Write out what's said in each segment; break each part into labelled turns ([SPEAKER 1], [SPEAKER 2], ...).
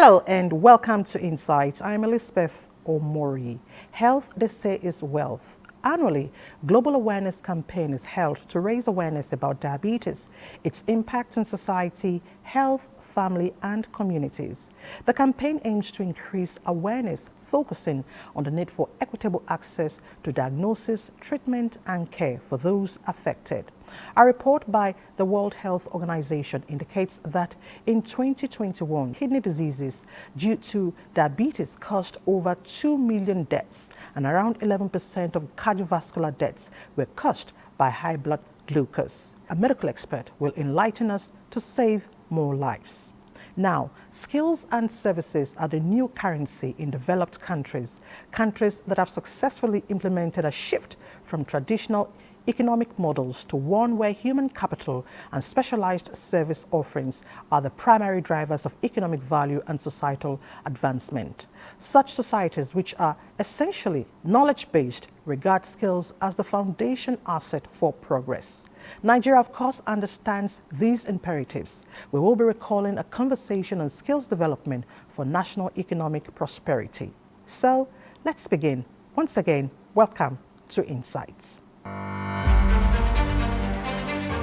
[SPEAKER 1] Hello and welcome to Insight. I'm Elizabeth Omori. Health, they say, is wealth. Annually, global awareness campaign is held to raise awareness about diabetes, its impact on society, health, family, and communities. The campaign aims to increase awareness, focusing on the need for equitable access to diagnosis, treatment, and care for those affected. A report by the World Health Organization indicates that in 2021, kidney diseases due to diabetes caused over 2 million deaths, and around 11% of cardiovascular deaths were caused by high blood glucose. A medical expert will enlighten us to save more lives. Now, skills and services are the new currency in developed countries, countries that have successfully implemented a shift from traditional economic models to one where human capital and specialized service offerings are the primary drivers of economic value and societal advancement. Such societies, which are essentially knowledge-based, regard skills as the foundation asset for progress. Nigeria, of course, understands these imperatives. We will be recalling a conversation on skills development for national economic prosperity. So, let's begin. Once again, welcome to Insights.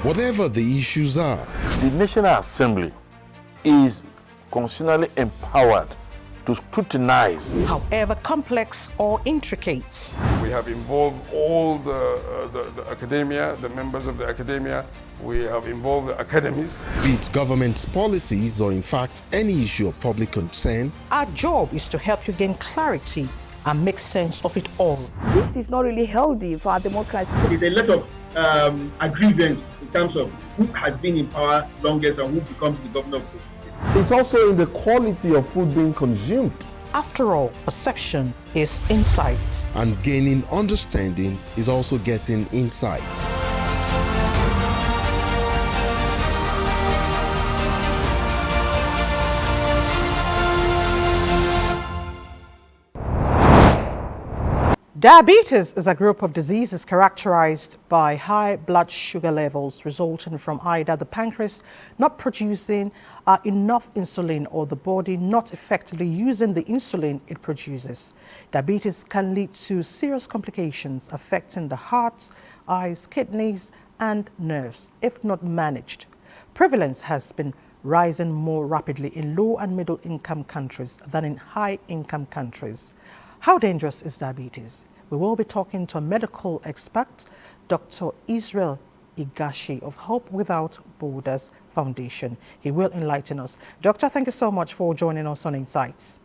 [SPEAKER 2] Whatever the issues are,
[SPEAKER 3] the National Assembly is constitutionally empowered to scrutinize,
[SPEAKER 1] however complex or intricate.
[SPEAKER 4] We have involved all the academia, the members of the academia. We have involved the academies.
[SPEAKER 2] Be it government's policies or in fact any issue of public concern.
[SPEAKER 1] Our job is to help you gain clarity and make sense of it all.
[SPEAKER 5] This is not really healthy for our democracy.
[SPEAKER 6] There's a lot of agreements in terms of who has been in power longest and who becomes the governor of the state.
[SPEAKER 7] It's also in the quality of food being consumed.
[SPEAKER 1] After all, perception is insight.
[SPEAKER 2] And gaining understanding is also getting insight.
[SPEAKER 1] Diabetes is a group of diseases characterized by high blood sugar levels resulting from either the pancreas not producing enough insulin or the body not effectively using the insulin it produces. Diabetes can lead to serious complications affecting the heart, eyes, kidneys, and nerves if not managed. Prevalence has been rising more rapidly in low and middle income countries than in high income countries. How dangerous is diabetes? We will be talking to a medical expert, Dr. Israel Igashi of Hope Without Borders Foundation. He will enlighten us. Doctor, thank you so much for joining us on Insights.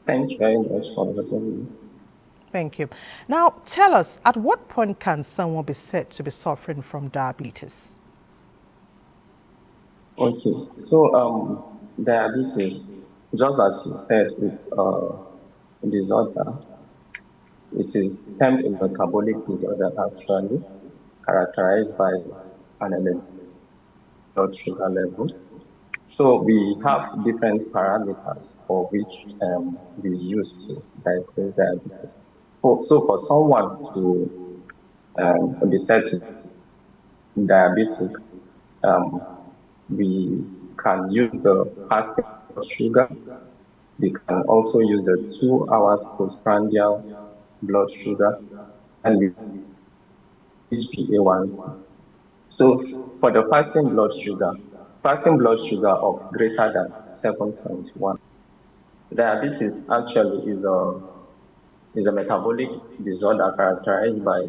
[SPEAKER 8] Thank you very much for having me.
[SPEAKER 1] Thank you. Now, tell us, at what point can someone be said to be suffering from diabetes?
[SPEAKER 8] Okay, so diabetes, just as you said, it's disorder. It is termed a metabolic disorder actually, characterized by an elevated blood sugar level. So we have different parameters for which we use to diagnose diabetes. So for someone to be said to be diabetic, we can use the fasting blood sugar. We can also use the 2 hours postprandial blood sugar and we HbA1c. So for the fasting blood sugar of greater than 7.1. Diabetes actually is a metabolic disorder characterized by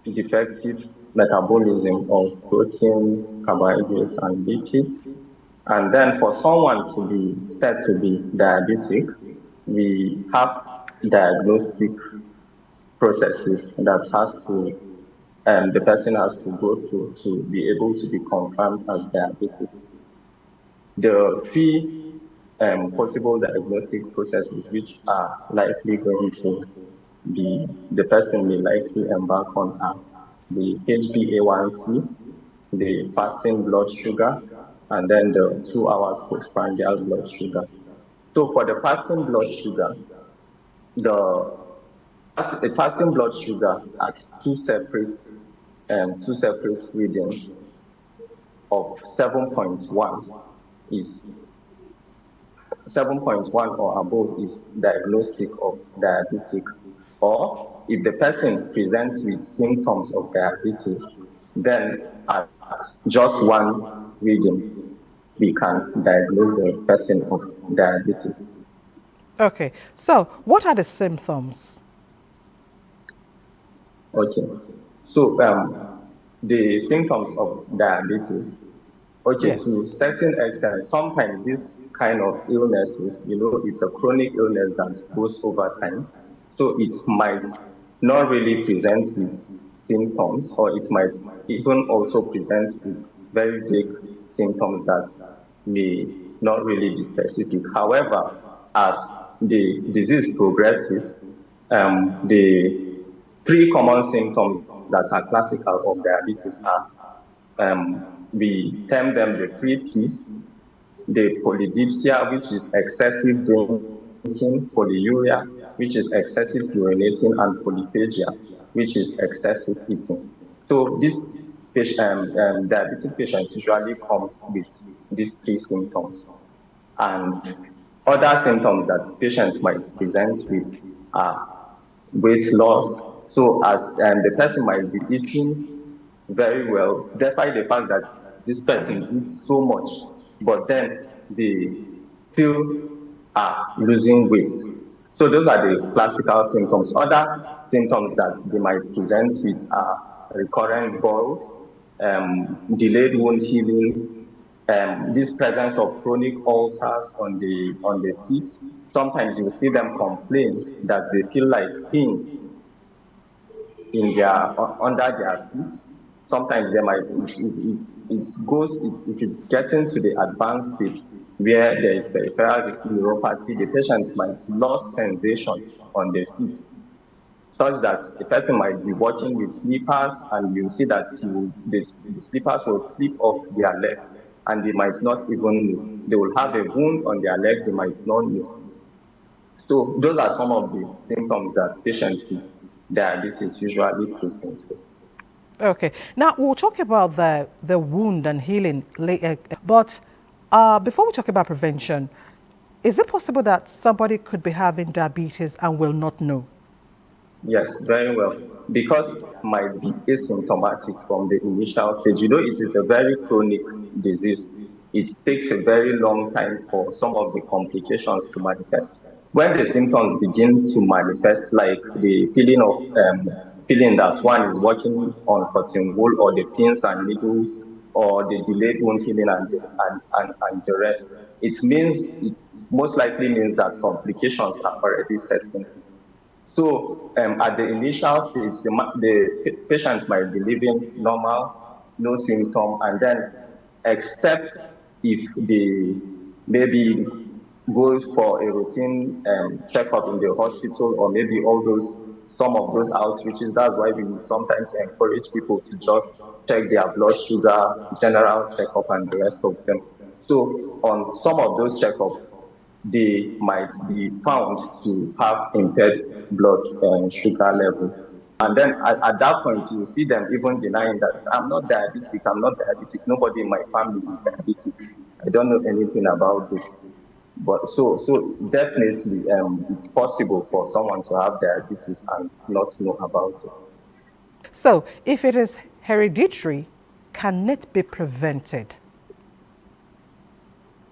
[SPEAKER 8] defective metabolism of protein, carbohydrates, and lipids. And then for someone to be said to be diabetic, we have diagnostic processes that the person has to go through to be able to be confirmed as diabetic. The 3 possible diagnostic processes which are likely going to be, the person may likely embark on are the HbA1c, the fasting blood sugar, and then the 2 hours postprandial blood sugar. So for the fasting blood sugar, the fasting blood sugar at two separate readings of 7.1 is 7.1 or above is diagnostic of diabetic, or if the person presents with symptoms of diabetes, then at just one reading, we can diagnose the person of diabetes.
[SPEAKER 1] Okay, so what are the symptoms?
[SPEAKER 8] Okay, so the symptoms of diabetes. Okay,
[SPEAKER 1] Yes.
[SPEAKER 8] to certain extent, sometimes this kind of illnesses, it's a chronic illness that goes over time. So it might not really present with symptoms, or it might even also present with very vague symptoms that may not really be specific. However, as the disease progresses, the three common symptoms that are classical of diabetes are we term them the three P's: the polydipsia, which is excessive drinking; polyuria, which is excessive urinating; and polyphagia, which is excessive eating. So this diabetic patients usually come with these three symptoms. And other symptoms that patients might present with are weight loss. So as the person might be eating very well, despite the fact that this person eats so much, but then they still are losing weight. So those are the classical symptoms. Other symptoms that they might present with are recurrent boils, delayed wound healing, this presence of chronic ulcers on the feet. Sometimes you see them complain that they feel like pins in their under their feet. Sometimes they might it goes if it gets into the advanced stage where there is peripheral neuropathy, the patients might lose sensation on their feet, such that the person might be walking with slippers, and you see that the slippers will slip off their leg, and they might not even know. They will have a wound on their leg, they might not know. So those are some of the symptoms that patients with diabetes usually present with.
[SPEAKER 1] Okay. Now we'll talk about the wound and healing later. But before we talk about prevention, is it possible that somebody could be having diabetes and will not know?
[SPEAKER 8] Yes, very well. Because it might be asymptomatic from the initial stage. It is a very chronic disease. It takes a very long time for some of the complications to manifest. When the symptoms begin to manifest, like the feeling that one is working on cotton wool, or the pins and needles, or the delayed wound healing, and the rest, it most likely means that complications have already set in. So at the initial stage, the patient might be living normal, no symptom, and then except if they maybe go for a routine checkup in the hospital, or maybe some of those outreaches. That's why we sometimes encourage people to just check their blood sugar, general checkup, and the rest of them. So on some of those checkups, they might be found to have impaired blood sugar level. And then at that point, you see them even denying that I'm not diabetic, nobody in my family is diabetic. I don't know anything about this. But so definitely, it's possible for someone to have diabetes and not know about it.
[SPEAKER 1] So if it is hereditary, can it be prevented?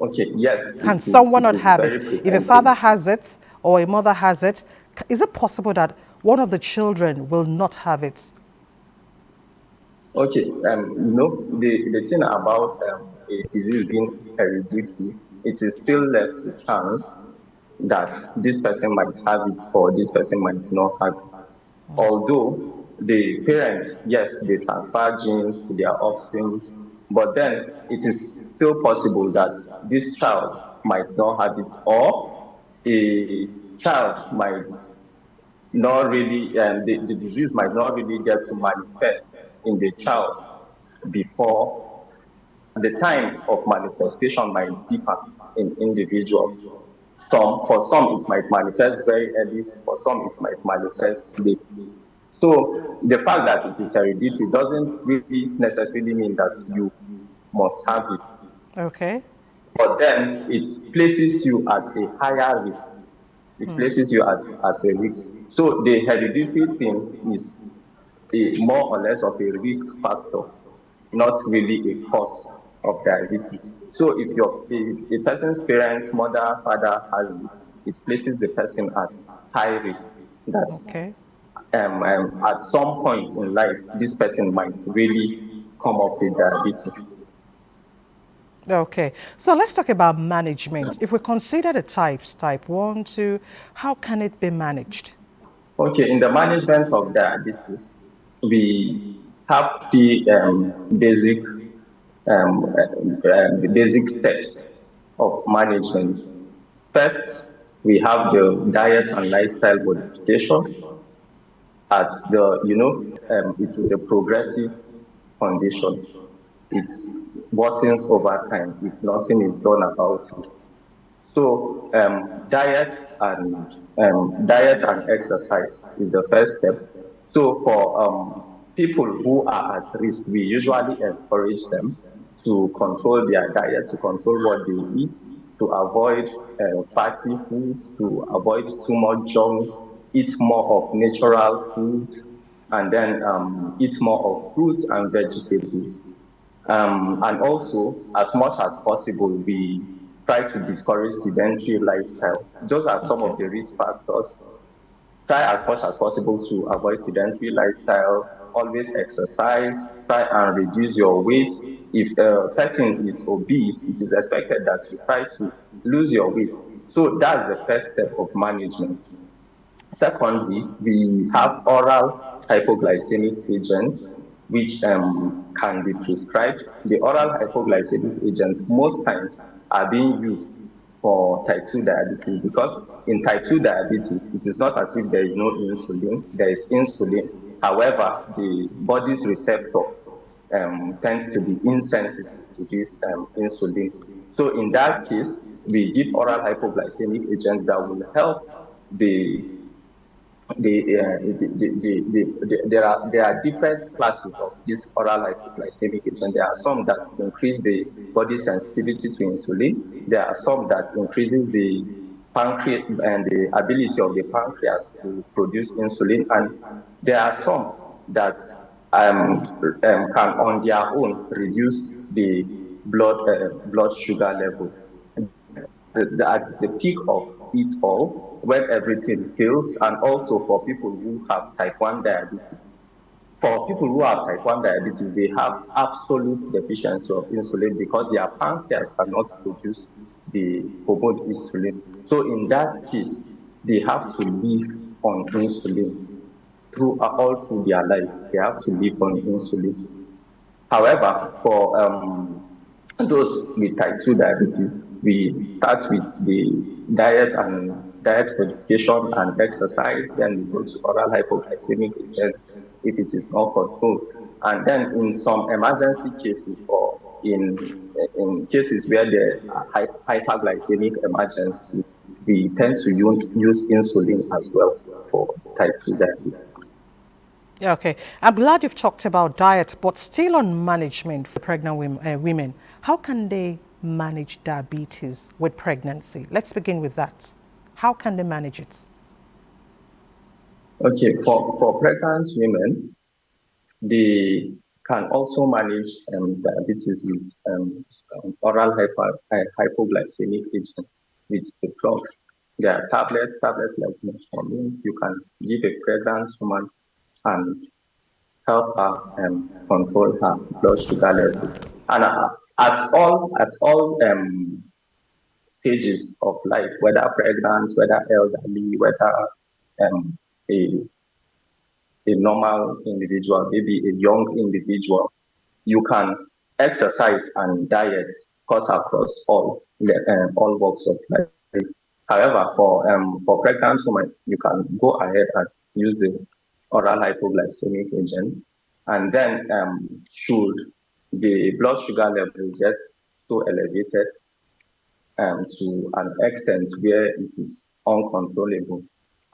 [SPEAKER 8] Okay, yes,
[SPEAKER 1] Can someone
[SPEAKER 8] it
[SPEAKER 1] not
[SPEAKER 8] is
[SPEAKER 1] have it?
[SPEAKER 8] very
[SPEAKER 1] If a father
[SPEAKER 8] preventable.
[SPEAKER 1] has it or a mother has it, is it possible that one of the children will not have it?
[SPEAKER 8] Okay, the thing about a disease being hereditary, it is still left to chance that this person might have it or this person might not have it. Although the parents, yes, they transfer genes to their offspring, but then it is still possible that this child might not have it, or a child might not really, the disease might not really get to manifest in the child before. The time of manifestation might differ in individuals. For some, it might manifest very early, for some, it might manifest late. So the fact that it is hereditary doesn't really necessarily mean that you must have it.
[SPEAKER 1] Okay.
[SPEAKER 8] but then it places you at a higher risk. It places you at as a risk. So the hereditary thing is more or less of a risk factor, not really a cause of diabetes. So if a person's parents, mother, father has it, it places the person at high risk that
[SPEAKER 1] Okay.
[SPEAKER 8] at some point in life, this person might really come up with diabetes.
[SPEAKER 1] Okay. So let's talk about management. If we consider the types, type 1, 2, how can it be managed?
[SPEAKER 8] Okay, in the management of diabetes, we have the basic steps of management. First, we have the diet and lifestyle modification. At the it is a progressive condition. It worsens over time if nothing is done about it. So diet and exercise is the first step. So for people who are at risk, we usually encourage them to control their diet, to control what they eat, to avoid fatty foods, to avoid too much junks, eat more of natural foods, and then eat more of fruits and vegetables. And also, as much as possible, we try to discourage sedentary lifestyle. Those are some of
[SPEAKER 1] Okay.
[SPEAKER 8] the risk factors. Try as much as possible to avoid sedentary lifestyle. Always exercise. Try and reduce your weight. If a person is obese, it is expected that you try to lose your weight. So that's the first step of management. Secondly, we have oral hypoglycemic agents which can be prescribed. The oral hypoglycemic agents most times are being used for type 2 diabetes because in type 2 diabetes, it is not as if there is no insulin, there is insulin. However, the body's receptor tends to be insensitive to this insulin. So in that case, we give oral hypoglycemic agents that will help the there are different classes of these oral hypoglycemic agents. There are some that increase the body sensitivity to insulin. There are some that increases the pancreas and the ability of the pancreas to produce insulin, and there are some that can on their own reduce the blood sugar level at the peak of it all, when everything fails, and also for people who have type 1 diabetes. For people who have type 1 diabetes, they have absolute deficiency of insulin because their pancreas cannot produce the hormone insulin. So in that case, they have to live on insulin all through their life. They have to live on insulin. However, for those with type 2 diabetes, we start with the diet modification and exercise, then we go to oral hypoglycemic agents if it is not controlled. And then in some emergency cases or in cases where there are hyperglycemic emergencies, we tend to use insulin as well for type 2 diabetes.
[SPEAKER 1] Yeah, okay. I'm glad you've talked about diet, but still on management for pregnant women. How can they manage diabetes with pregnancy? Let's begin with that. How can they manage it?
[SPEAKER 8] Okay, for pregnant women, they can also manage diabetes with oral hypoglycemic agent with the drugs. There are tablets like metformin. You can give a pregnant woman and help her control her blood sugar level. And at all stages of life, whether pregnant, whether elderly, whether um, a a normal individual, maybe a young individual, you can exercise and diet cut across all walks of life. However, for pregnant women, you can go ahead and use the oral hypoglycemic agent, and then should the blood sugar level get so elevated to an extent where it is uncontrollable,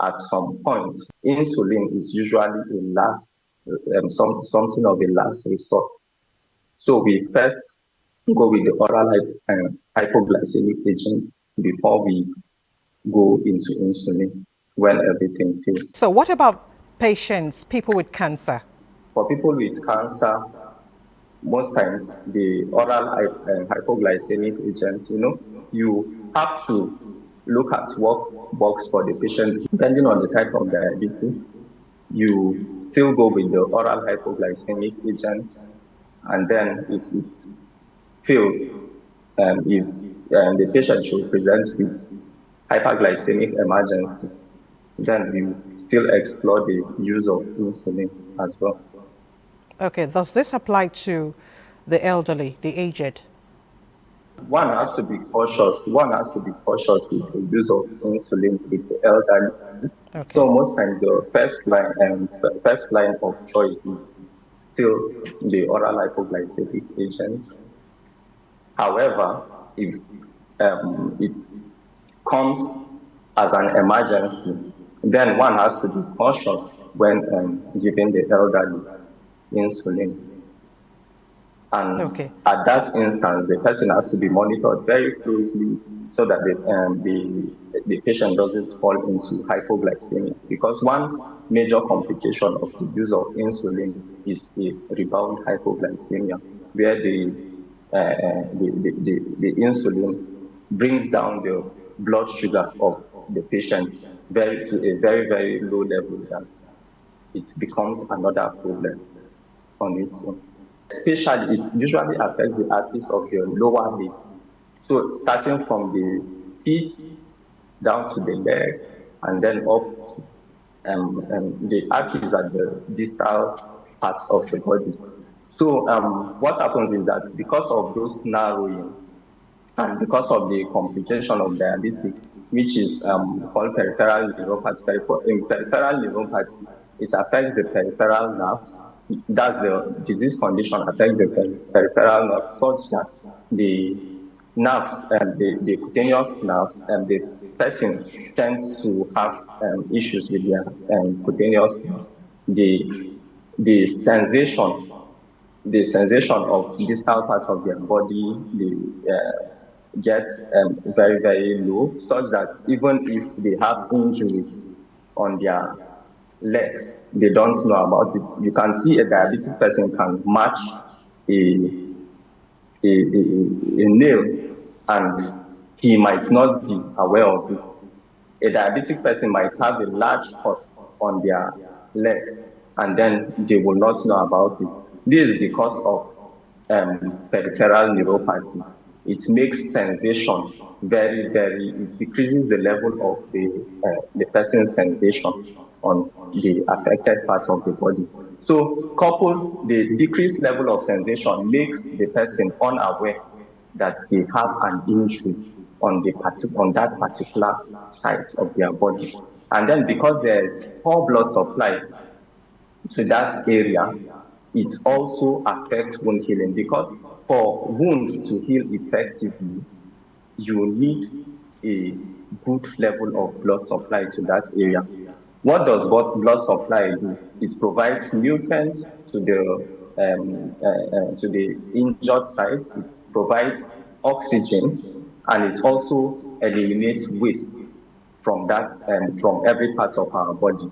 [SPEAKER 8] at some point, insulin is usually a something of a last resort. So we first go with the oral hypoglycemic agent before we go into insulin when everything fails.
[SPEAKER 1] So what about patients, people with cancer?
[SPEAKER 8] For people with cancer, most times the oral hypoglycemic agents, you have to look at what works for the patient. Depending on the type of diabetes, you still go with the oral hypoglycemic agent, and then if it fails, if the patient should present with hyperglycemic emergency, then we still explore the use of insulin as well.
[SPEAKER 1] Okay, does this apply to the elderly, the aged?
[SPEAKER 8] One has to be cautious. One has to be cautious with the use of insulin with the elderly.
[SPEAKER 1] Okay.
[SPEAKER 8] So most times the first line of choice is still the oral hypoglycemic agent. However, if it comes as an emergency, then one has to be cautious when giving the elderly insulin. And at that instance, the person has to be monitored very closely so that the patient doesn't fall into hypoglycemia. Because one major complication of the use of insulin is a rebound hypoglycemia, where the insulin brings down the blood sugar of the patient to a very, very low level that it becomes another problem on its own. Especially, it usually affects the arteries of the lower leg. So starting from the feet down to the leg, and then up the arteries at the distal parts of the body. So what happens is that because of those narrowing and because of the complication of diabetes, which is called peripheral neuropathy. In peripheral neuropathy, it affects the peripheral nerves. That's the disease condition affects the peripheral nerves such that the nerves and the cutaneous nerves and the person tends to have issues with their cutaneous nerves. The sensation of distal parts of their body, get very, very low, such that even if they have injuries on their legs, they don't know about it. You can see a diabetic person can match a nail and he might not be aware of it. A diabetic person might have a large cut on their legs and then they will not know about it. This is because of peripheral neuropathy. It makes sensation very, very, it decreases the level of the person's sensation on the affected parts of the body. So coupled, the decreased level of sensation makes the person unaware that they have an injury on that particular side of their body. And then because there's poor blood supply to that area, it also affects wound healing, because for wound to heal effectively, you need a good level of blood supply to that area. What does blood supply do? It provides nutrients to the injured site. It provides oxygen, and it also eliminates waste from that from every part of our body.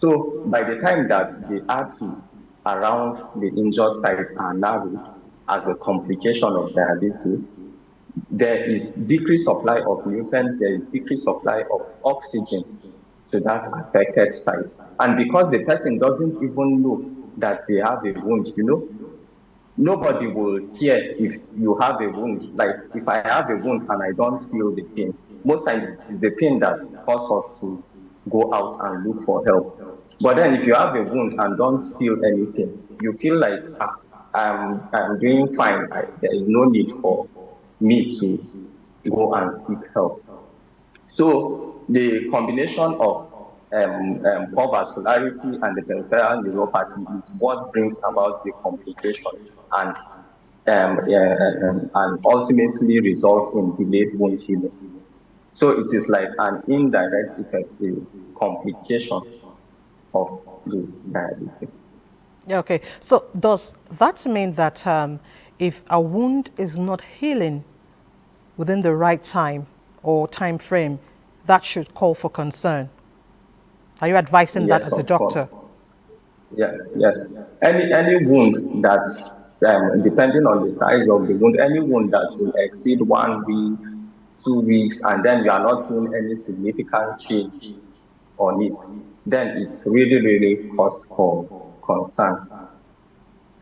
[SPEAKER 8] So by the time that the arteries around the injured site are narrowed as a complication of diabetes, there is decreased supply of nutrients, there is decreased supply of oxygen to that affected site. And because the person doesn't even know that they have a wound, nobody will care if you have a wound. Like if I have a wound and I don't feel the pain, most times it's the pain that causes us to go out and look for help. But then if you have a wound and don't feel anything, you feel like I'm doing fine. There is no need for me to go and seek help. So the combination of poor vascularity and the peripheral neuropathy is what brings about the complication and ultimately results in delayed wound healing. So it is like an indirect effect, a complication of the diabetes.
[SPEAKER 1] Okay, so does that mean that if a wound is not healing within the right time or time frame, that should call for concern. Are you advising that as a
[SPEAKER 8] Yes, of
[SPEAKER 1] doctor?
[SPEAKER 8] course. Yes. Any wound that, depending on the size of the wound, any wound that will exceed 1 week, 2 weeks, and then you are not seeing any significant change on it, then it's really cause for concern.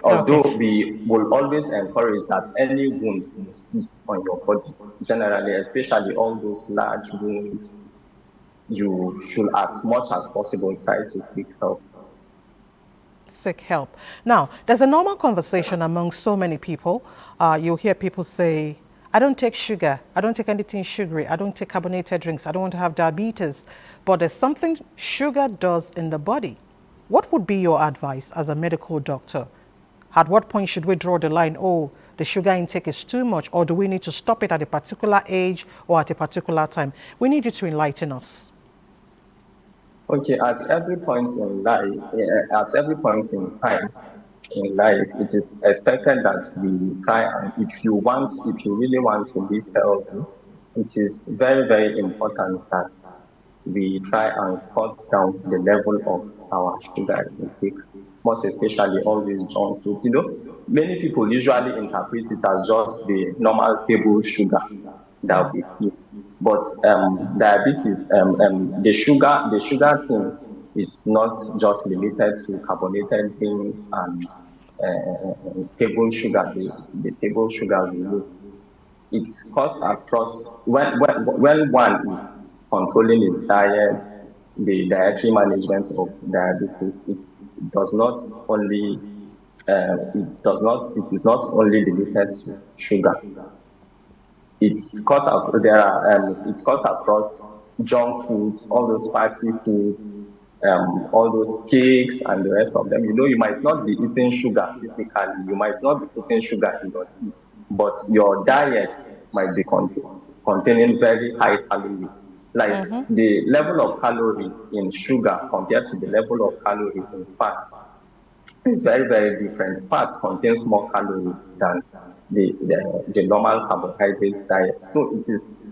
[SPEAKER 1] Okay.
[SPEAKER 8] Although we will always encourage that any wound you see on your body, generally, especially all those large wounds, you should, as much as possible, try to seek help.
[SPEAKER 1] Seek help. Now, there's a normal conversation among so many people. You'll hear people say, I don't take sugar. I don't take anything sugary. I don't take carbonated drinks. I don't want to have diabetes. But there's something sugar does in the body. What would be your advice as a medical doctor? At what point should we draw the line? Oh, the sugar intake is too much, or do we need to stop it at a particular age or at a particular time? We need you to enlighten us.
[SPEAKER 8] Okay, at every point in life, at every point in time in life, it is expected that we try, and if you really want to live healthy, it is very important that we try and cut down the level of our sugar intake, most especially all these junk foods. Many people usually interpret it as just the normal table sugar that we see. But diabetes, the sugar thing is not just limited to carbonated drinks and table sugar, the table sugar we use. It's cut across when one is controlling his diet, the dietary management of diabetes. It does not only it is not only limited to sugar. It's cut across junk foods, all those fatty foods, all those cakes and the rest of them. You might not be eating sugar physically, you might not be putting sugar in your tea, but your diet might be containing very high calories. Like the level of calorie in sugar compared to the level of calorie in fat is very different. Fat contains more calories than the normal carbohydrates diet. So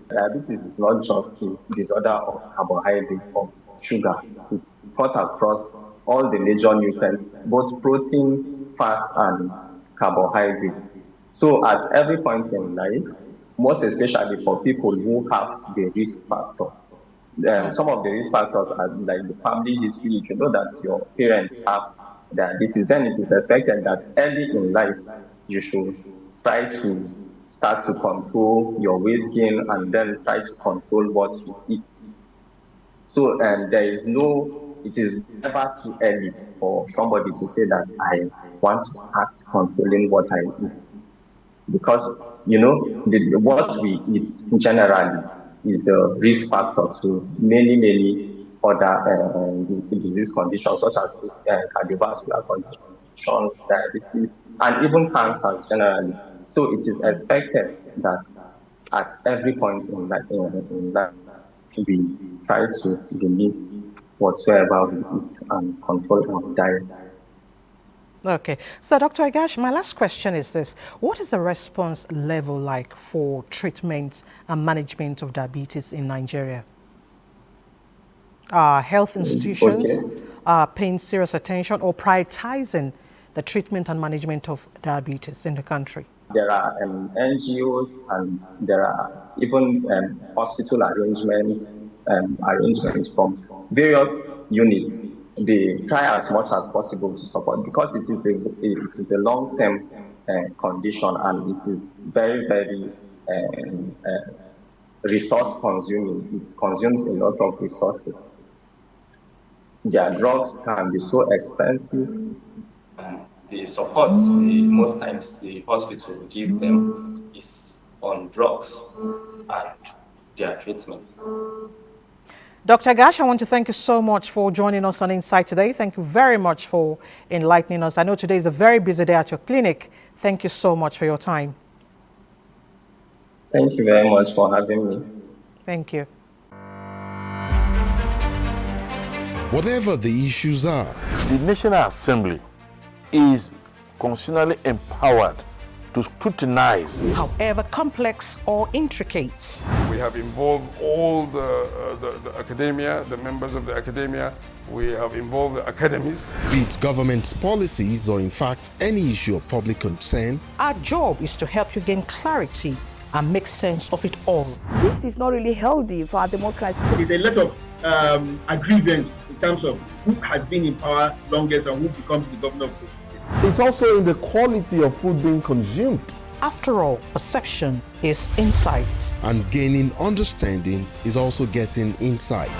[SPEAKER 8] diabetes is not just a disorder of carbohydrates or sugar. It cuts across all the major nutrients, both protein, fats, and carbohydrates. So at every point in life, most especially for people who have the risk factors, some of the risk factors are like the family history. If you know that your parents have diabetes, then it is expected that early in life you should try to start to control your weight gain and then try to control what you eat. So it is never too early for somebody to say that I want to start controlling what I eat. Because, what we eat generally is a risk factor to many other disease conditions, such as cardiovascular conditions, diabetes, and even cancers generally. So it is expected that at every point in life, we try to limit whatsoever we eat and control our diet.
[SPEAKER 1] Okay. So, Dr. Agash, my last question is this. What is the response level like for treatment and management of diabetes in Nigeria? Are health institutions paying serious attention or prioritizing the treatment and management of diabetes in the country?
[SPEAKER 8] There are NGOs and there are even hospital arrangements from various units. They try as much as possible to support, because it is a long-term condition, and it is very resource consuming. It consumes a lot of resources. Their drugs can be so expensive.
[SPEAKER 9] The support most times the hospital give them is on drugs and their treatment.
[SPEAKER 1] Dr. Agash, I want to thank you so much for joining us on Insight today. Thank you very much for enlightening us. I know today is a very busy day at your clinic. Thank you so much for your time.
[SPEAKER 8] Thank you very much for having me.
[SPEAKER 1] Thank you.
[SPEAKER 2] Whatever the issues are,
[SPEAKER 3] The National Assembly is constitutionally empowered to scrutinize.
[SPEAKER 1] However complex or intricate.
[SPEAKER 4] We have involved all the academia, the members of the academia. We have involved the academies.
[SPEAKER 2] Be it government's policies or in fact any issue of public concern,
[SPEAKER 1] Our job is to help you gain clarity and make sense of it all.
[SPEAKER 5] This is not really healthy for our democracy.
[SPEAKER 6] There's a lot of agreements in terms of who has been in power longest and who becomes the governor of the state.
[SPEAKER 7] It's also in the quality of food being consumed.
[SPEAKER 1] After all, perception is insight.
[SPEAKER 2] and gaining understanding is also getting insight.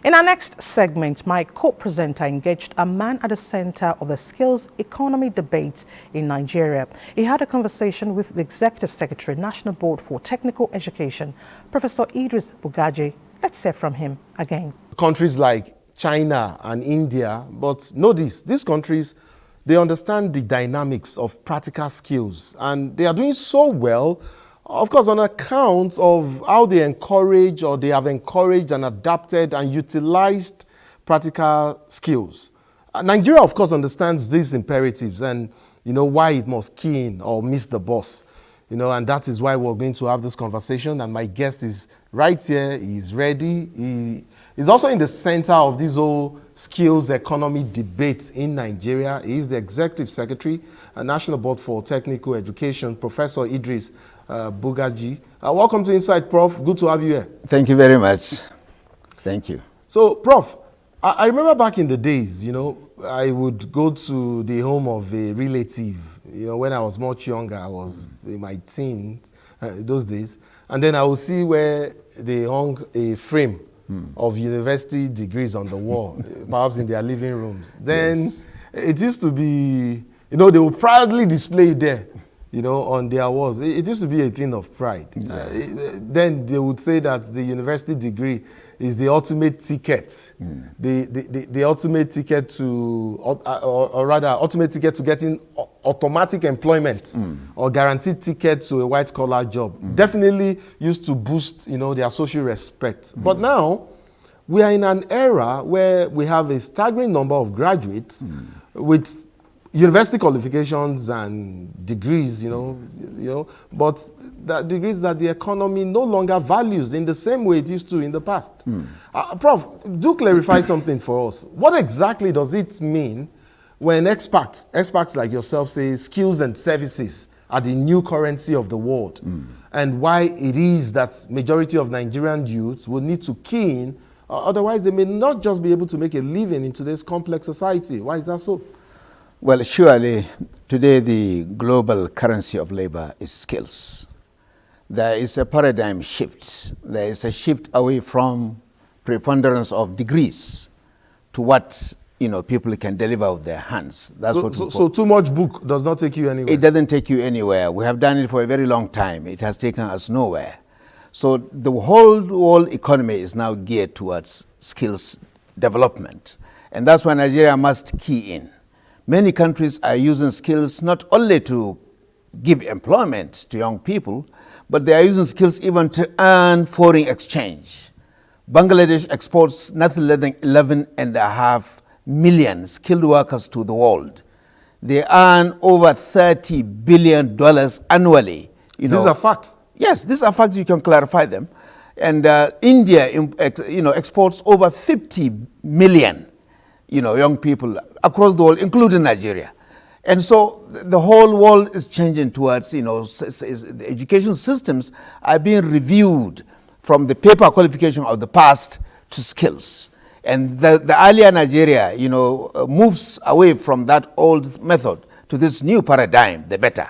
[SPEAKER 1] In our next segment, my co-presenter engaged a man at the center of the skills economy debate in Nigeria. He had a conversation with the Executive Secretary, National Board for Technical Education, Professor Idris Bugaji. Let's hear from him again.
[SPEAKER 7] Countries like China and India, but know this, these countries, they understand the dynamics of practical skills, and they are doing so well, of course, on account of how they encourage, or they have encouraged and adapted and utilized practical skills. Nigeria, of course, understands these imperatives and why it must key in or miss the bus. And that is why we're going to have this conversation. And my guest is right here. He's ready. He is also in the center of this whole skills economy debate in Nigeria. He is the Executive Secretary, National Board for Technical Education, Professor Idris Bugaji. Welcome to Insight, Prof. Good to have you here.
[SPEAKER 10] Thank you very much. Thank you.
[SPEAKER 7] So, Prof, I remember back in the days, I would go to the home of a relative. When I was much younger, I was in my teens, those days. And then I would see where they hung a frame of university degrees on the wall, perhaps in their living rooms. Then it used to be, they would proudly display it there, on their walls. It used to be a thing of pride. Then they would say that the university degree is the ultimate ticket, the ultimate ticket to, or rather, ultimate ticket to getting automatic employment or guaranteed ticket to a white-collar job. Definitely used to boost, their social respect. But now, we are in an era where we have a staggering number of graduates with university qualifications and degrees, but the degrees that the economy no longer values in the same way it used to in the past. Prof, do clarify something for us. What exactly does it mean when experts like yourself say skills and services are the new currency of the world, and why it is that majority of Nigerian youths will need to key in, otherwise they may not just be able to make a living in today's complex society? Why is that so?
[SPEAKER 10] Well, surely today the global currency of labor is skills. There is a paradigm shift. There is a shift away from preponderance of degrees to what people can deliver with their hands. That's
[SPEAKER 7] so too much book does not take you anywhere.
[SPEAKER 10] It doesn't take you anywhere. We have done it for a very long time. It has taken us nowhere. So the whole world economy is now geared towards skills development, and that's why Nigeria must key in. Many countries are using skills not only to give employment to young people, but they are using skills even to earn foreign exchange. Bangladesh exports nothing less than 11.5 million skilled workers to the world. They earn over $30 billion annually.
[SPEAKER 7] These are facts.
[SPEAKER 10] Yes, these are facts. You can clarify them. And India, exports over 50 million, young people across the world, including Nigeria. And so the whole world is changing towards, the education systems are being reviewed from the paper qualification of the past to skills. And the earlier Nigeria, moves away from that old method to this new paradigm, the better.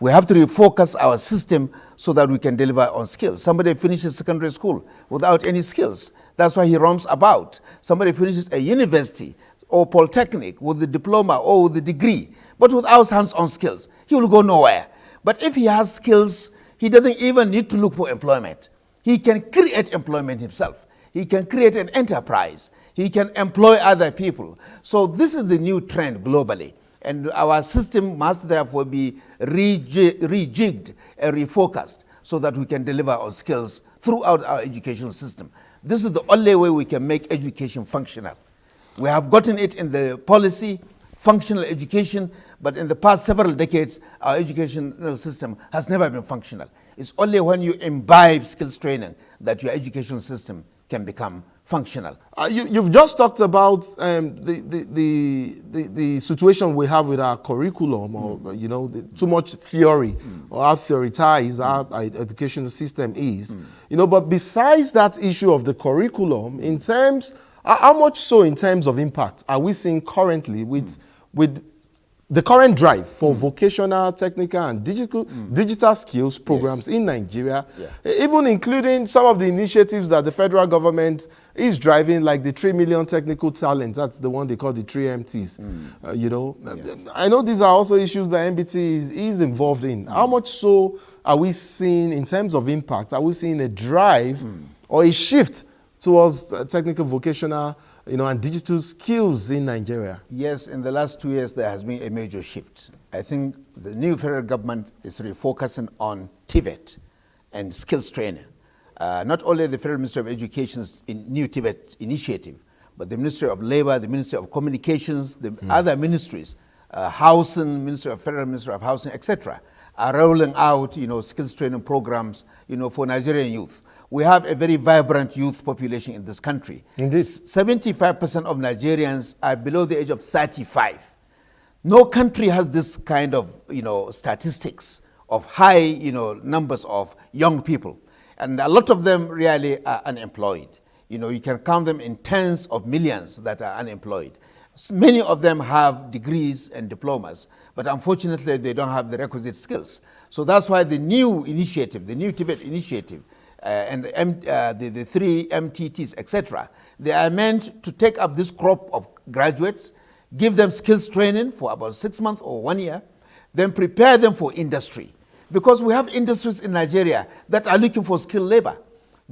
[SPEAKER 10] We have to refocus our system so that we can deliver on skills. Somebody finishes secondary school without any skills. That's why he roams about. Somebody finishes a university or polytechnic with the diploma or with the degree, but without hands-on skills, he will go nowhere. But if he has skills, he doesn't even need to look for employment. He can create employment himself. He can create an enterprise. He can employ other people. So this is the new trend globally. And our system must therefore be rejigged and refocused so that we can deliver our skills throughout our educational system. This is the only way we can make education functional. We have gotten it in the policy, functional education, but in the past several decades, our educational system has never been functional. It's only when you imbibe skills training that your educational system can become functional.
[SPEAKER 7] You've just talked about the situation we have with our curriculum, or too much theory, or how theoretized our education system is. But besides that issue of the curriculum, in terms, how much so in terms of impact are we seeing currently with the current drive for vocational, technical, and digital skills programs in Nigeria, even including some of the initiatives that the federal government is driving, like the 3 million technical talent. That's the one they call the 3MTs. I know these are also issues that MBT is involved in. How much so are we seeing in terms of impact? Are we seeing a drive or a shift towards technical, vocational, and digital skills in Nigeria?
[SPEAKER 10] Yes, in the last 2 years, there has been a major shift. I think the new federal government is refocusing on TVET and skills training. Not only the Federal Ministry of Education's new TVET initiative, but the Ministry of Labor, the Ministry of Communications, the other ministries, Housing, Federal Ministry of Housing, etc., are rolling out, skills training programs, for Nigerian youth. We have a very vibrant youth population in this country.
[SPEAKER 7] Indeed.
[SPEAKER 10] 75% of Nigerians are below the age of 35. No country has this kind of, statistics of high, numbers of young people. And a lot of them really are unemployed. You can count them in tens of millions that are unemployed. Many of them have degrees and diplomas, but unfortunately they don't have the requisite skills. So that's why the new initiative, the new TVET initiative, and the 3 MTTs, etc., they are meant to take up this crop of graduates, give them skills training for about 6 months or 1 year, then prepare them for industry. Because we have industries in Nigeria that are looking for skilled labor.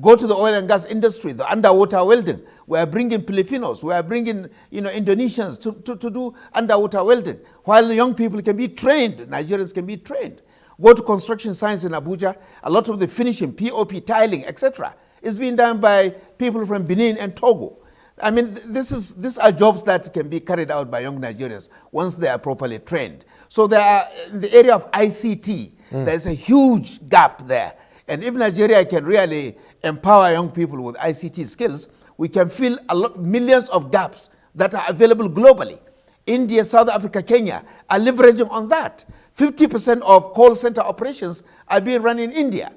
[SPEAKER 10] Go to the oil and gas industry, the underwater welding. We are bringing Filipinos, we are bringing Indonesians to do underwater welding, while the young people can be trained, Nigerians can be trained. Go to construction science in Abuja, a lot of the finishing, POP, tiling, etc., is being done by people from Benin and Togo. I mean, these are jobs that can be carried out by young Nigerians once they are properly trained. So there are, in the area of ICT, there's a huge gap there. And if Nigeria can really empower young people with ICT skills, we can fill millions of gaps that are available globally. India, South Africa, Kenya are leveraging on that. 50% of call center operations are being run in India.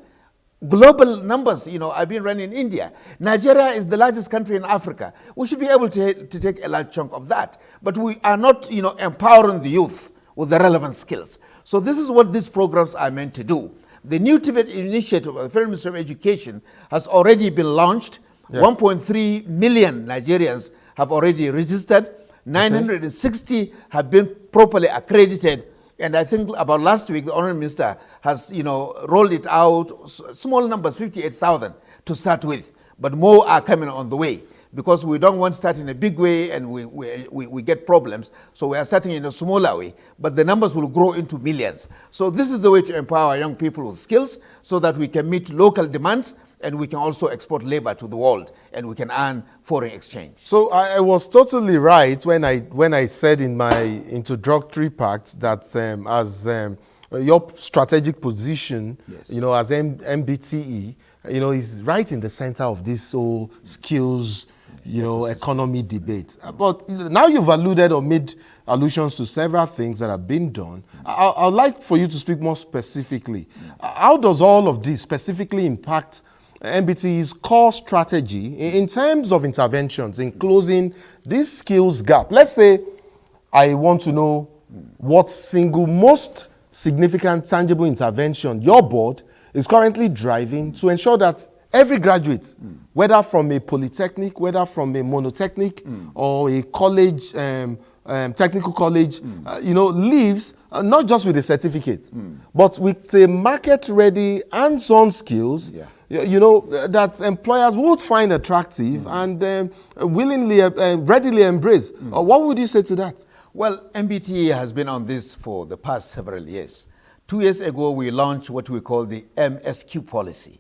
[SPEAKER 10] Global numbers, are being run in India. Nigeria is the largest country in Africa. We should be able to take a large chunk of that. But we are not, empowering the youth with the relevant skills. So this is what these programs are meant to do. The new TVET initiative of the Federal Ministry of Education has already been launched. Yes. 1.3 million Nigerians have already registered. 960 have been properly accredited. And I think about last week, the Honourable Minister has, rolled it out, small numbers, 58,000 to start with. But more are coming on the way, because we don't want to start in a big way and we get problems. So we are starting in a smaller way, but the numbers will grow into millions. So this is the way to empower young people with skills so that we can meet local demands and we can also export labor to the world and we can earn foreign exchange.
[SPEAKER 7] So I was totally right when I said in my introductory part that your strategic position, yes, as MBTE, is right in the center of this whole skills, economy debate. But now you've alluded or made allusions to several things that have been done. I'd like for you to speak more specifically. How does all of this specifically impact MBT's core strategy in terms of interventions in closing this skills gap? Let's say I want to know what single most significant tangible intervention your board is currently driving to ensure that every graduate, whether from a polytechnic, whether from a monotechnic or a college, technical college, leaves not just with a certificate, but with a market-ready, hands-on skills, that employers would find attractive and willingly, readily embrace. What would you say to that?
[SPEAKER 10] Well, MBTA has been on this for the past several years 2 years ago, we launched what we call the MSQ policy,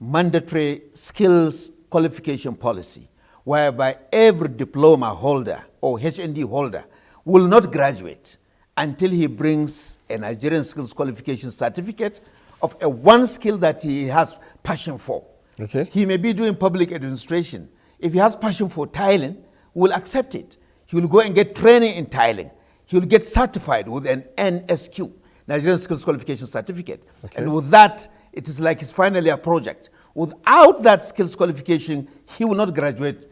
[SPEAKER 10] Mandatory Skills Qualification Policy, whereby every diploma holder or HND holder will not graduate until he brings a Nigerian Skills Qualification Certificate of a one skill that he has passion for.
[SPEAKER 7] Okay.
[SPEAKER 10] He may be doing public administration. If he has passion for tiling, we'll accept it. He will go and get training in tiling. He will get certified with an NSQ, Nigerian Skills Qualification Certificate.
[SPEAKER 7] Okay.
[SPEAKER 10] And with that, it is like it's finally a project. Without that skills qualification, he will not graduate,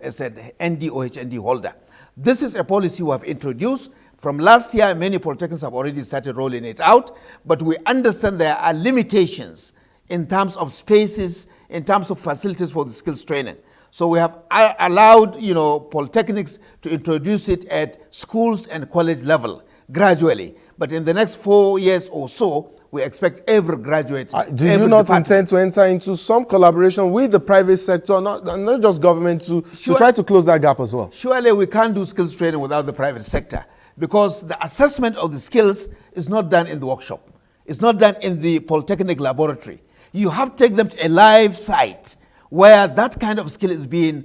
[SPEAKER 10] as an ND or HND holder. This is a policy we have introduced. From last year, many polytechnics have already started rolling it out, but we understand there are limitations in terms of spaces, in terms of facilities for the skills training. So we have allowed, polytechnics to introduce it at schools and college level gradually. But in the next 4 years or so, we expect every graduate.
[SPEAKER 7] Do you not intend to enter into some collaboration with the private sector, not just government, to try to close that gap as well?
[SPEAKER 10] Surely we can't do skills training without the private sector, because the assessment of the skills is not done in the workshop. It's not done in the polytechnic laboratory. You have to take them to a live site where that kind of skill is being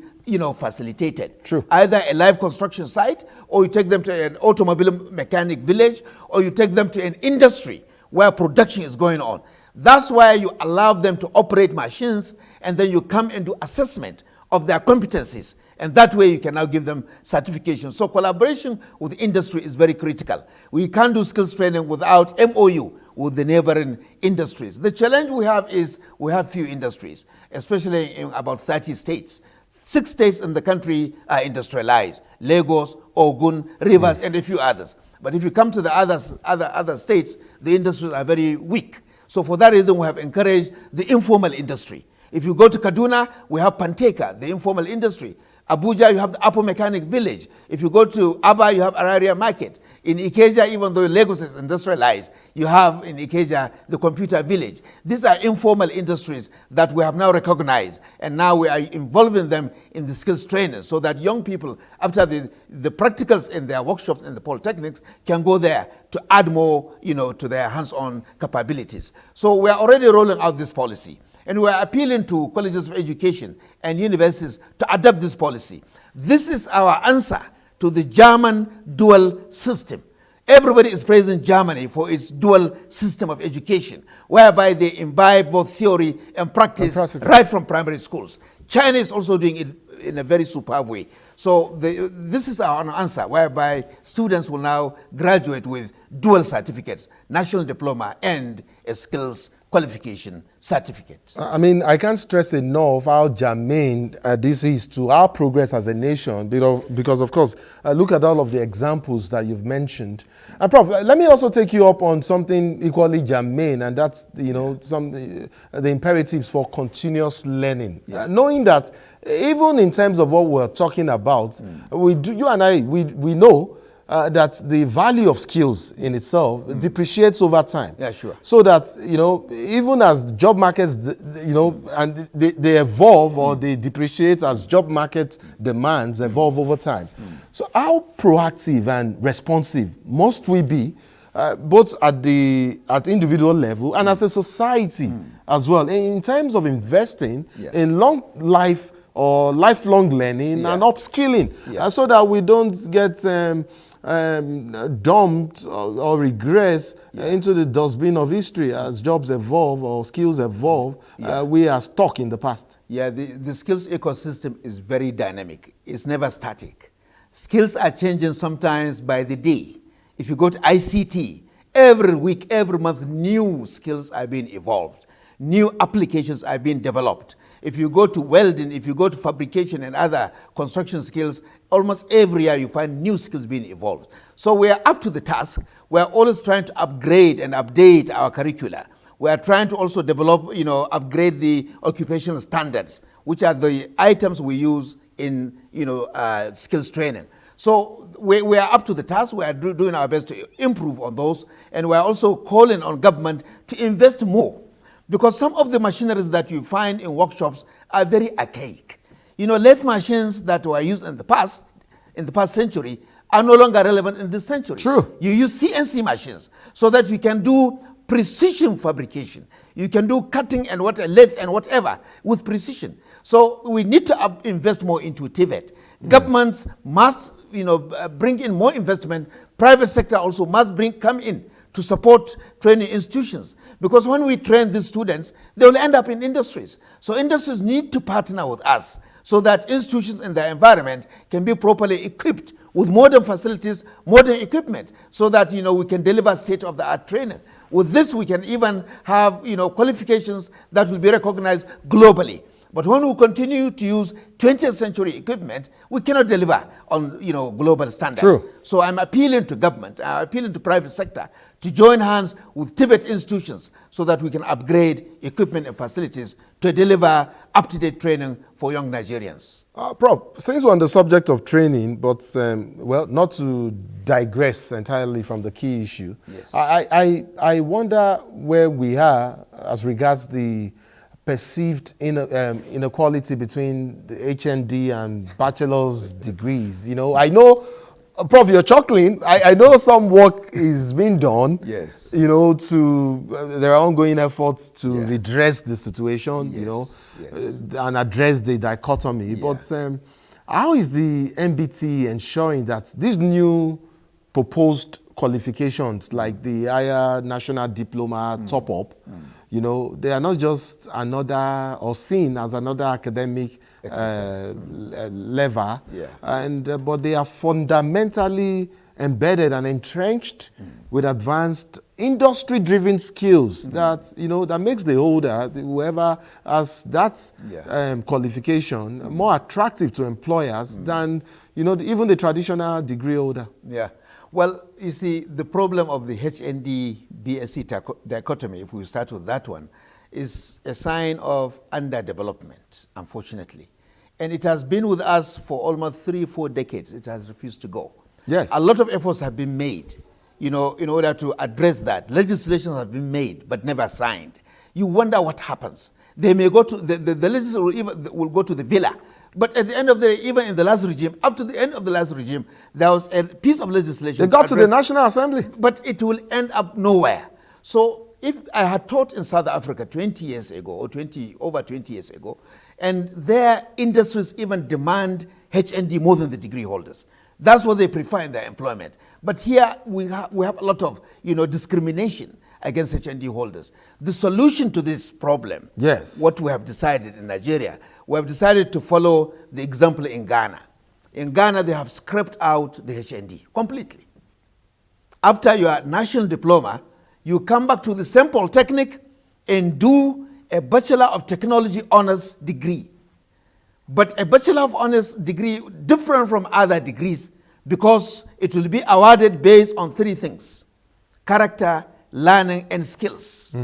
[SPEAKER 10] facilitated.
[SPEAKER 7] True.
[SPEAKER 10] Either a live construction site, or you take them to an automobile mechanic village, or you take them to an industry where production is going on. That's why you allow them to operate machines, and then you come and do assessment of their competencies. And that way you can now give them certification. So collaboration with industry is very critical. We can't do skills training without MOU with the neighboring industries. The challenge we have is we have few industries, especially in about 30 states. 6 states in the country are industrialized: Lagos, Ogun, Rivers, and a few others. But if you come to the other states, the industries are very weak. So for that reason, we have encouraged the informal industry. If you go to Kaduna, we have Panteka, the informal industry. Abuja, you have the Apple Mechanic Village. If you go to Aba, you have Araria Market. In Ikeja, even though Lagos is industrialized, you have in Ikeja the Computer Village. These are informal industries that we have now recognized, and now we are involving them in the skills training so that young people, after the practicals in their workshops in the polytechnics, can go there to add more, to their hands-on capabilities. So we are already rolling out this policy. And we are appealing to colleges of education and universities to adopt this policy. This is our answer to the German dual system. Everybody is praising Germany for its dual system of education, whereby they imbibe both theory and practice right from primary schools. China is also doing it in a very superb way. So this is our answer, whereby students will now graduate with dual certificates, national diploma and a skills qualification certificate.
[SPEAKER 7] I mean, I can't stress enough how germane this is to our progress as a nation, because of course, look at all of the examples that you've mentioned. And Prof, let me also take you up on something equally germane, and that's the imperatives for continuous learning. Knowing that even in terms of what we're talking about, you and I know that the value of skills in itself depreciates over time.
[SPEAKER 10] Yeah, sure.
[SPEAKER 7] So that, even as job markets, and they evolve or they depreciate as job market demands evolve over time. So how proactive and responsive must we be, both at individual level and as a society as well, in terms of investing in long life or lifelong learning and upskilling, so that we don't get dumped or regress into the dustbin of history as jobs evolve or skills evolve. We are stuck in the past.
[SPEAKER 10] Yeah, the skills ecosystem is very dynamic. It's never static. Skills are changing sometimes by the day. If you go to ICT, every week, every month, new skills are being evolved. New applications are being developed. If you go to welding, if you go to fabrication and other construction skills, almost every year you find new skills being evolved. So we are up to the task. We are always trying to upgrade and update our curricula. We are trying to also develop, upgrade the occupational standards, which are the items we use in, skills training. So we are up to the task. We are doing our best to improve on those. And we are also calling on government to invest more, because some of the machineries that you find in workshops are very archaic. Lathe machines that were used in the past century are no longer relevant in this century.
[SPEAKER 7] True.
[SPEAKER 10] You use CNC machines so that you can do precision fabrication. You can do cutting and lathe and whatever with precision. So we need to invest more into TVET. Governments must, bring in more investment. Private sector also must come in to support training institutions. Because when we train these students, they will end up in industries. So industries need to partner with us so that institutions in their environment can be properly equipped with modern facilities, modern equipment, so that we can deliver state-of-the-art training. With this, we can even have qualifications that will be recognized globally. But when we continue to use 20th century equipment, we cannot deliver on global standards.
[SPEAKER 7] True.
[SPEAKER 10] So I'm appealing to government, I'm appealing to private sector to join hands with TVET institutions so that we can upgrade equipment and facilities to deliver up-to-date training for young Nigerians.
[SPEAKER 7] Prof, since we're on the subject of training, but not to digress entirely from the key issue,
[SPEAKER 10] yes.
[SPEAKER 7] I wonder where we are as regards the perceived inequality between the HND and bachelor's degrees. I know, Prof, you're chuckling. I know some work is being done.
[SPEAKER 10] Yes.
[SPEAKER 7] There are ongoing efforts to redress the situation.
[SPEAKER 10] Yes.
[SPEAKER 7] And address the dichotomy.
[SPEAKER 10] Yeah.
[SPEAKER 7] But how is the MBT ensuring that these new proposed qualifications, like the higher national diploma top-up, they are not just another or seen as another academic lever, but they are fundamentally embedded and entrenched with advanced industry-driven skills that makes the holder, whoever has that qualification, more attractive to employers than even the traditional degree holder.
[SPEAKER 10] Yeah. Well, you see, the problem of the HND BSc dichotomy, if we start with that one, is a sign of underdevelopment, unfortunately. And it has been with us for almost 3-4 decades. It has refused to go.
[SPEAKER 7] Yes.
[SPEAKER 10] A lot of efforts have been made, in order to address that. Legislation has been made, but never signed. You wonder what happens. They may go to, the legislature will go to the villa. But at the end of the day, even in the last regime, up to the end of the last regime, there was a piece of legislation.
[SPEAKER 7] They got to the National Assembly.
[SPEAKER 10] But it will end up nowhere. So if I had taught in South Africa 20 years ago, or over 20 years ago, and their industries even demand HND more than the degree holders. That's what they prefer in their employment. But here we have a lot of discrimination against HND holders. The solution to this problem, what we have decided in Nigeria, we have decided to follow the example in Ghana. In Ghana, they have scrapped out the HND completely. After your national diploma, you come back to the same polytechnic and do a Bachelor of Technology Honors degree. But a Bachelor of Honors degree different from other degrees because it will be awarded based on 3 things: character, learning, and skills.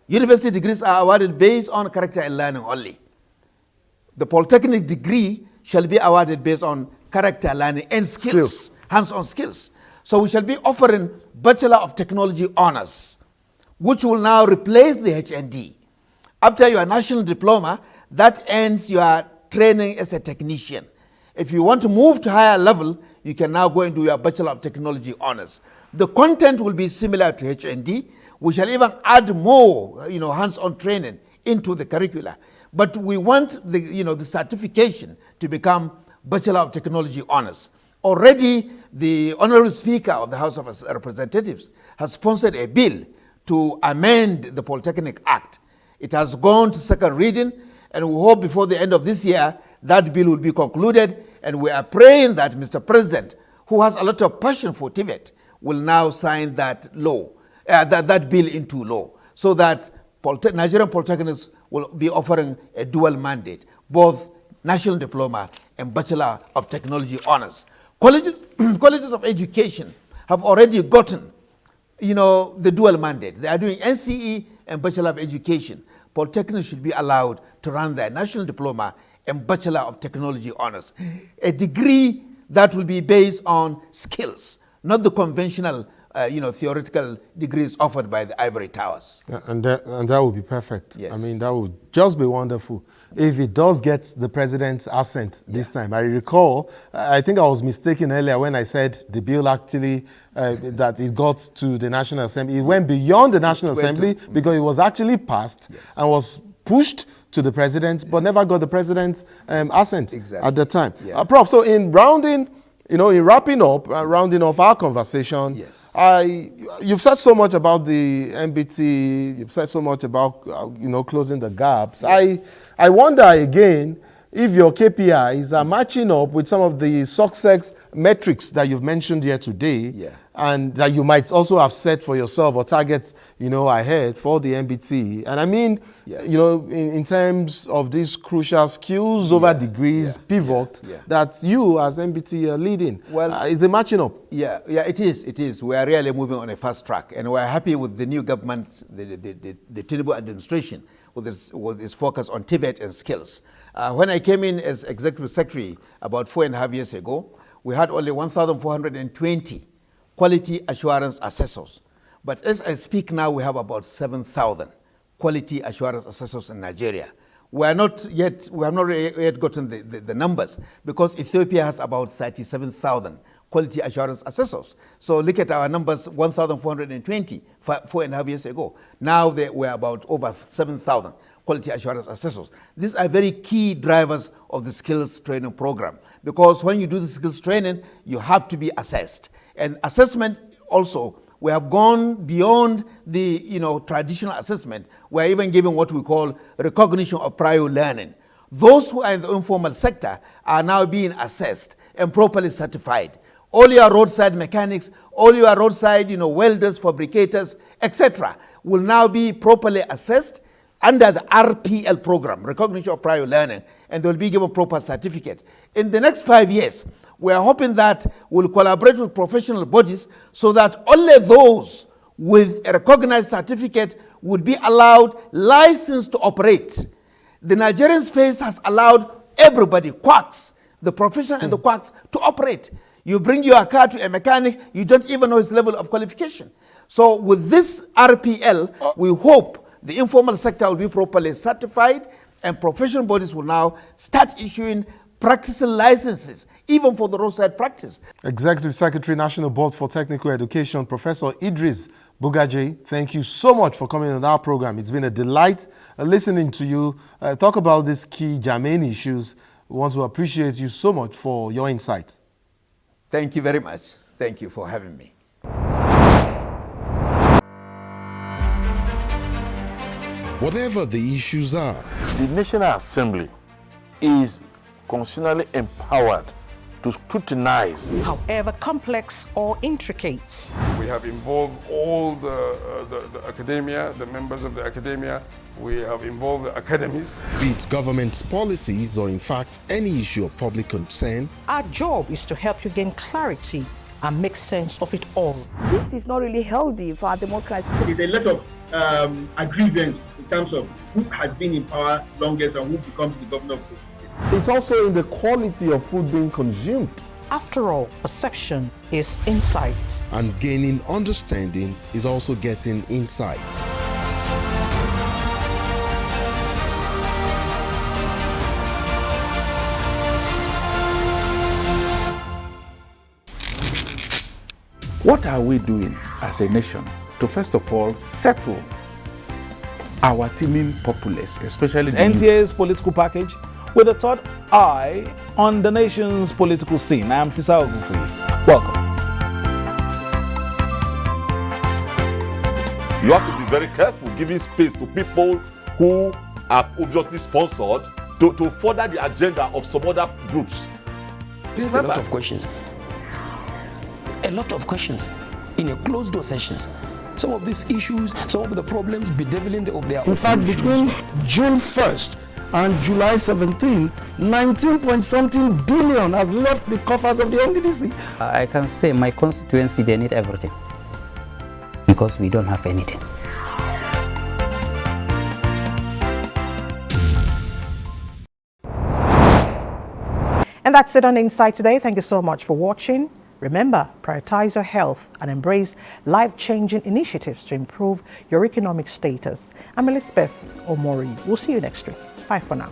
[SPEAKER 10] University degrees are awarded based on character and learning only. The polytechnic degree shall be awarded based on character, learning, and skills. Hands-on skills. So we shall be offering Bachelor of Technology Honors, which will now replace the HND. After your national diploma, that ends your training as a technician. If you want to move to higher level, you can now go and do your Bachelor of Technology Honors. The content will be similar to HND. We shall even add more, hands-on training into the curricula. But we want the certification to become Bachelor of Technology Honors. Already, the Honorable Speaker of the House of Representatives has sponsored a bill to amend the Polytechnic Act. It has gone to second reading, and we hope before the end of this year that bill will be concluded. And we are praying that Mr. President, who has a lot of passion for TVET, will now sign that law, that bill into law, so that Nigerian polytechnics will be offering a dual mandate, both national diploma and Bachelor of Technology Honors. Colleges of education have already gotten, the dual mandate. They are doing NCE and Bachelor of Education. Polytechnics should be allowed to run their national diploma and Bachelor of Technology Honors. A degree that will be based on skills, not the conventional theoretical degrees offered by the ivory towers.
[SPEAKER 7] And that would be perfect.
[SPEAKER 10] Yes.
[SPEAKER 7] I mean, that would just be wonderful if it does get the president's assent this time. I recall, I think I was mistaken earlier when I said the bill actually, that it got to the National Assembly. It went beyond the National Assembly because it was actually passed and was pushed to the president, but never got the president's assent at the time.
[SPEAKER 10] Yeah.
[SPEAKER 7] Prof, so in rounding, in wrapping up, rounding off our conversation,
[SPEAKER 10] yes.
[SPEAKER 7] You've said so much about the MBT, you've said so much about, closing the gaps.
[SPEAKER 10] Yeah.
[SPEAKER 7] I wonder again if your KPIs are matching up with some of the success metrics that you've mentioned here today, and that you might also have set for yourself or targets, ahead for the MBT. And I mean, in terms of these crucial skills over degrees pivot that you as MBT are leading. Well, is it matching up?
[SPEAKER 10] Yeah, it is. It is. We are really moving on a fast track, and we are happy with the new government, the Tinubu administration, with its focus on TVET and skills. When I came in as executive secretary about 4.5 years ago, we had only 1,420 quality assurance assessors. But as I speak now, we have about 7,000 quality assurance assessors in Nigeria. We have not yet gotten the numbers because Ethiopia has about 37,000 quality assurance assessors. So look at our numbers, 1,420 4.5 years ago. Now we're about over 7,000 quality assurance assessors. These are very key drivers of the skills training program, because when you do the skills training, you have to be assessed. And assessment also, we have gone beyond the traditional assessment. We're even giving what we call recognition of prior learning. Those who are in the informal sector are now being assessed and properly certified. All your roadside mechanics, all your roadside welders, fabricators, etc., will now be properly assessed under the RPL program, recognition of prior learning, and they'll be given proper certificate. In the next 5 years, we are hoping that we'll collaborate with professional bodies so that only those with a recognized certificate would be allowed license to operate. The Nigerian space has allowed everybody, quacks, the professional and the quacks, to operate. You bring your car to a mechanic, you don't even know his level of qualification. So with this RPL, we hope the informal sector will be properly certified and professional bodies will now start issuing practicing licenses, even for the roadside practice.
[SPEAKER 7] Executive Secretary, National Board for Technical Education, Professor Idris Bugaje, thank you so much for coming on our program. It's been a delight listening to you talk about these key germane issues. We want to appreciate you so much for your insight.
[SPEAKER 10] Thank you very much. Thank you for having me.
[SPEAKER 2] Whatever the issues are,
[SPEAKER 3] the National Assembly is constitutionally empowered to scrutinize,
[SPEAKER 1] however complex or intricate.
[SPEAKER 4] We have involved all the academia, the members of the academia. We have involved the academies.
[SPEAKER 2] be it government policies or in fact any issue of public concern.
[SPEAKER 1] Our job is to help you gain clarity and make sense of it all.
[SPEAKER 5] This is not really healthy for our democracy.
[SPEAKER 6] There's a lot of aggrievance in terms of who has been in power longest and who becomes the governor of the state.
[SPEAKER 3] it's also in the quality of food being consumed.
[SPEAKER 1] After all, perception is insight.
[SPEAKER 2] And gaining understanding is also getting insight.
[SPEAKER 11] What are we doing as a nation to first of all settle our teeming populace, especially the youth?
[SPEAKER 12] NTA's political package with a third eye on the nation's political scene. I am Fisa Ogunfuyi. Welcome.
[SPEAKER 13] You have to be very careful giving space to people who are obviously sponsored to further the agenda of some other groups.
[SPEAKER 14] There's a lot of questions. A lot of questions in a closed door sessions. Some of these issues, some of the problems bedeviling of their
[SPEAKER 15] In fact, between June 1st and July 17, 19-point-something billion has left the coffers of the NDDC.
[SPEAKER 16] I can say my constituency, they need everything because we don't have anything.
[SPEAKER 1] And that's it on Insight today. Thank you so much for watching. Remember, prioritize your health and embrace life-changing initiatives to improve your economic status. I'm Elizabeth Omori. We'll see you next week. Bye for now.